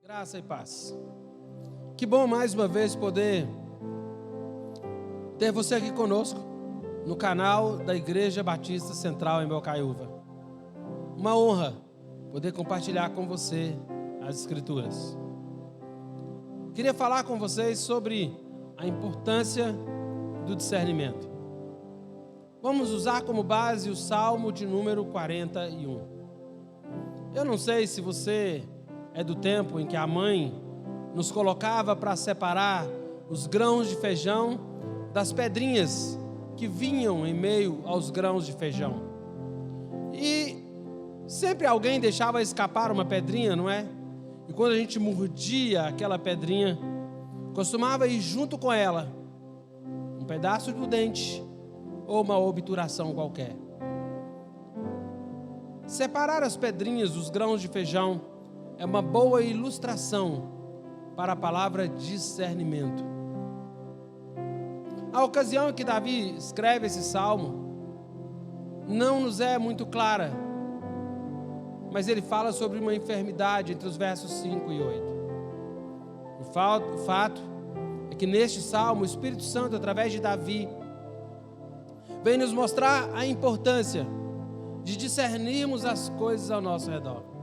Graça e paz. Que bom mais uma vez poder ter você aqui conosco no canal da Igreja Batista Central em Bocaiúva. Uma honra poder compartilhar com você as Escrituras. Queria falar com vocês sobre a importância do discernimento. Vamos usar como base o Salmo de número 41. Eu não sei se você é do tempo em que a mãe nos colocava para separar os grãos de feijão das pedrinhas que vinham em meio aos grãos de feijão. E sempre alguém deixava escapar uma pedrinha, não é? E quando a gente mordia aquela pedrinha, costumava ir junto com ela um pedaço do dente ou uma obturação qualquer. Separar as pedrinhas dos grãos de feijão é uma boa ilustração para a palavra discernimento. A ocasião em que Davi escreve esse salmo não nos é muito clara, mas ele fala sobre uma enfermidade entre os versos 5 e 8. O fato é que neste salmo o Espírito Santo, através de Davi, vem nos mostrar a importância de discernirmos as coisas ao nosso redor.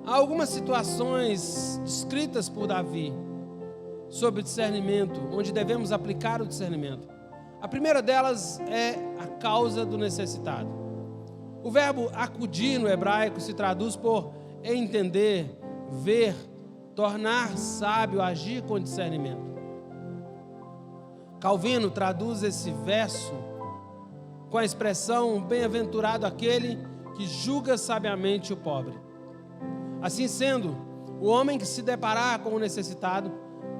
Há algumas situações descritas por Davi sobre discernimento, onde devemos aplicar o discernimento. A primeira delas é a causa do necessitado. O verbo acudir no hebraico se traduz por entender, ver, tornar sábio, agir com discernimento. Calvino traduz esse verso com a expressão bem-aventurado aquele que julga sabiamente o pobre. Assim sendo, o homem que se deparar com o necessitado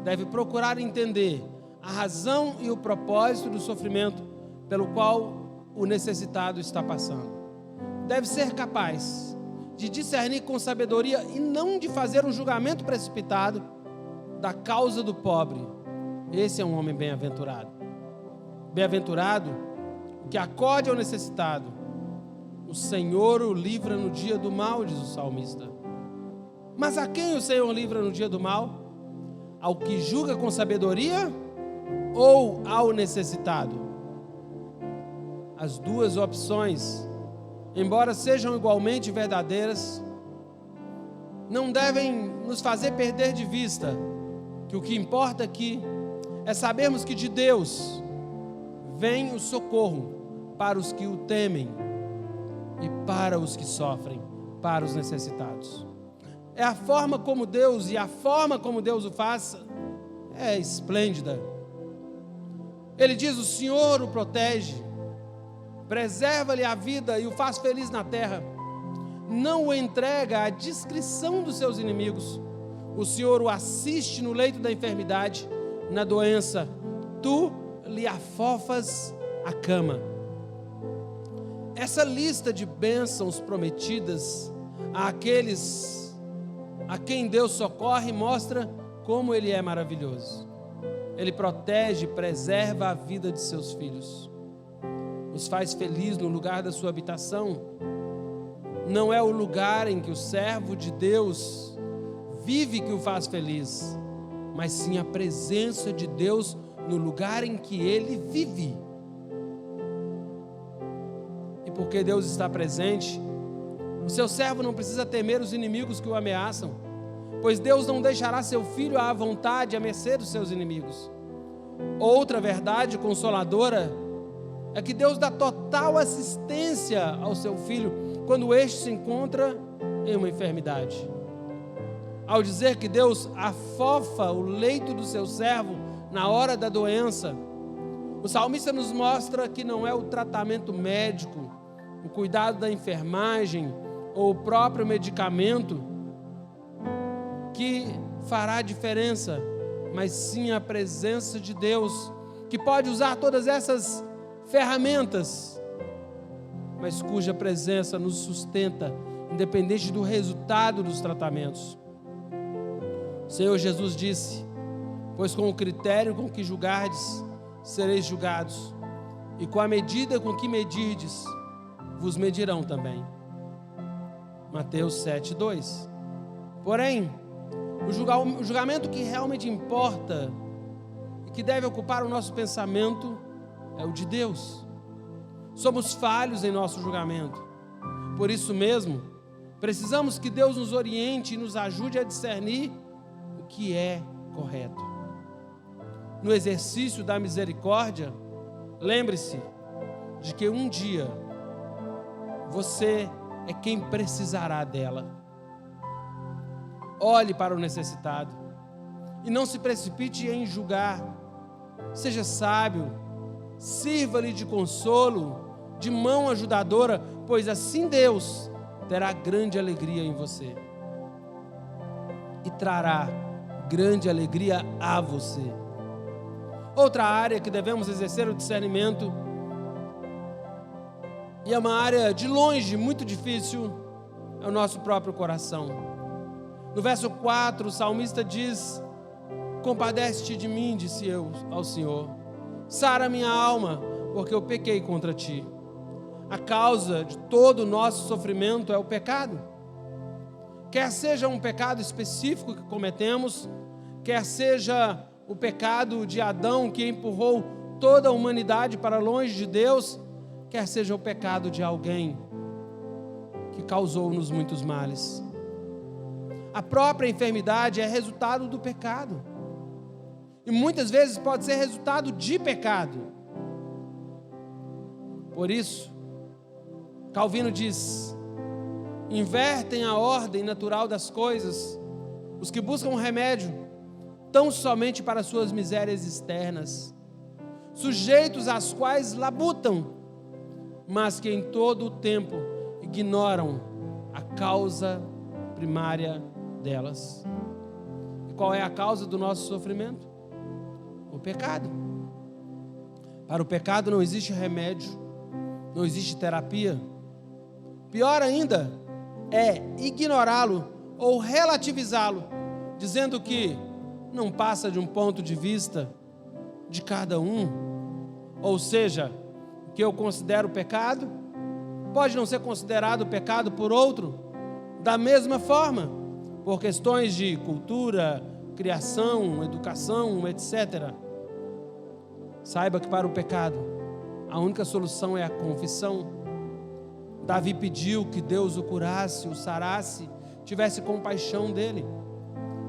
deve procurar entender a razão e o propósito do sofrimento pelo qual o necessitado está passando. Deve ser capaz de discernir com sabedoria e não de fazer um julgamento precipitado da causa do pobre. Esse é um homem bem-aventurado. Bem-aventurado o que acode ao necessitado. O Senhor o livra no dia do mal, diz o salmista. Mas a quem o Senhor livra no dia do mal? Ao que julga com sabedoria ou ao necessitado? As duas opções, embora sejam igualmente verdadeiras, não devem nos fazer perder de vista que o que importa aqui é sabermos que de Deus vem o socorro para os que o temem e para os que sofrem, para os necessitados. É a forma como Deus, e a forma como Deus o faz é esplêndida. Ele diz: o Senhor o protege, preserva-lhe a vida e o faz feliz na terra. Não o entrega à discrição dos seus inimigos. O Senhor o assiste no leito da enfermidade, na doença. Tu lhe afofas a cama. Essa lista de bênçãos prometidas àqueles a quem Deus socorre mostra como Ele é maravilhoso. Ele protege e preserva a vida de seus filhos. Os faz feliz no lugar da sua habitação. Não é o lugar em que o servo de Deus vive que o faz feliz, mas sim a presença de Deus no lugar em que ele vive. E porque Deus está presente, o seu servo não precisa temer os inimigos que o ameaçam, pois Deus não deixará seu filho à vontade, à mercê dos seus inimigos. Outra verdade consoladora é que Deus dá total assistência ao seu filho quando este se encontra em uma enfermidade. Ao dizer que Deus afofa o leito do seu servo na hora da doença, o salmista nos mostra que não é o tratamento médico, o cuidado da enfermagem ou o próprio medicamento que fará diferença, mas sim a presença de Deus, que pode usar todas essas ferramentas, mas cuja presença nos sustenta, independente do resultado dos tratamentos. O Senhor Jesus disse: pois com o critério com que julgardes, sereis julgados, e com a medida com que medirdes, vos medirão também. Mateus 7:2. Porém, o julgamento que realmente importa e que deve ocupar o nosso pensamento é o de Deus. Somos falhos em nosso julgamento. Por isso mesmo, precisamos que Deus nos oriente e nos ajude a discernir o que é correto. No exercício da misericórdia, lembre-se de que um dia você é quem precisará dela. Olhe para o necessitado e não se precipite em julgar. Seja sábio, sirva-lhe de consolo, de mão ajudadora, pois assim Deus terá grande alegria em você e trará grande alegria a você. Outra área que devemos exercer o discernimento, e é uma área de longe muito difícil, é o nosso próprio coração. No verso 4, o salmista diz: compadece-te de mim, disse eu ao Senhor, sara minha alma, porque eu pequei contra ti. A causa de todo o nosso sofrimento é o pecado. Quer seja um pecado específico que cometemos, quer seja o pecado de Adão que empurrou toda a humanidade para longe de Deus, quer seja o pecado de alguém que causou-nos muitos males. A própria enfermidade é resultado do pecado. E muitas vezes pode ser resultado de pecado. Por isso, Calvino diz: invertem a ordem natural das coisas os que buscam remédio tão somente para suas misérias externas, sujeitos às quais labutam, mas que em todo o tempo ignoram a causa primária delas. E qual é a causa do nosso sofrimento? O pecado. Para o pecado não existe remédio, não existe terapia. Pior ainda é ignorá-lo ou relativizá-lo, dizendo que não passa de um ponto de vista de cada um. Ou seja, o que eu considero pecado pode não ser considerado pecado por outro da mesma forma, por questões de cultura, criação, educação, etc. Saiba que para o pecado a única solução é a confissão. Davi pediu que Deus o curasse, o sarasse, tivesse compaixão dele.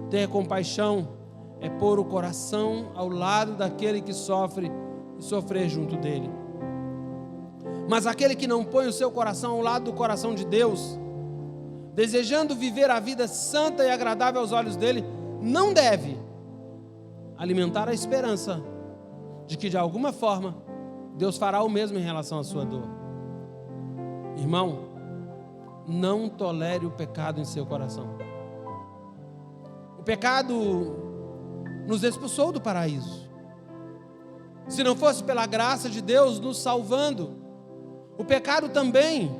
Ter compaixão é pôr o coração ao lado daquele que sofre e sofrer junto dele. Mas aquele que não põe o seu coração ao lado do coração de Deus, desejando viver a vida santa e agradável aos olhos dele, não deve alimentar a esperança de que de alguma forma Deus fará o mesmo em relação à sua dor. Irmão, não tolere o pecado em seu coração. O pecado nos expulsou do paraíso. Se não fosse pela graça de Deus nos salvando, o pecado também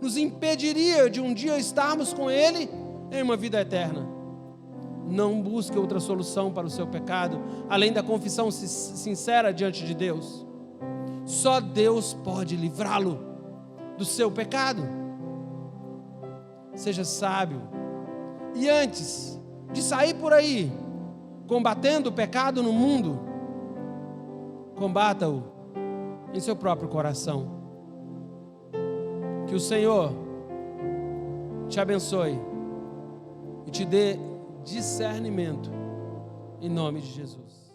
nos impediria de um dia estarmos com Ele em uma vida eterna. Não busque outra solução para o seu pecado, além da confissão sincera diante de Deus. Só Deus pode livrá-lo do seu pecado. Seja sábio. E antes de sair por aí, combatendo o pecado no mundo, combata-o em seu próprio coração. Que o Senhor te abençoe e te dê discernimento, em nome de Jesus.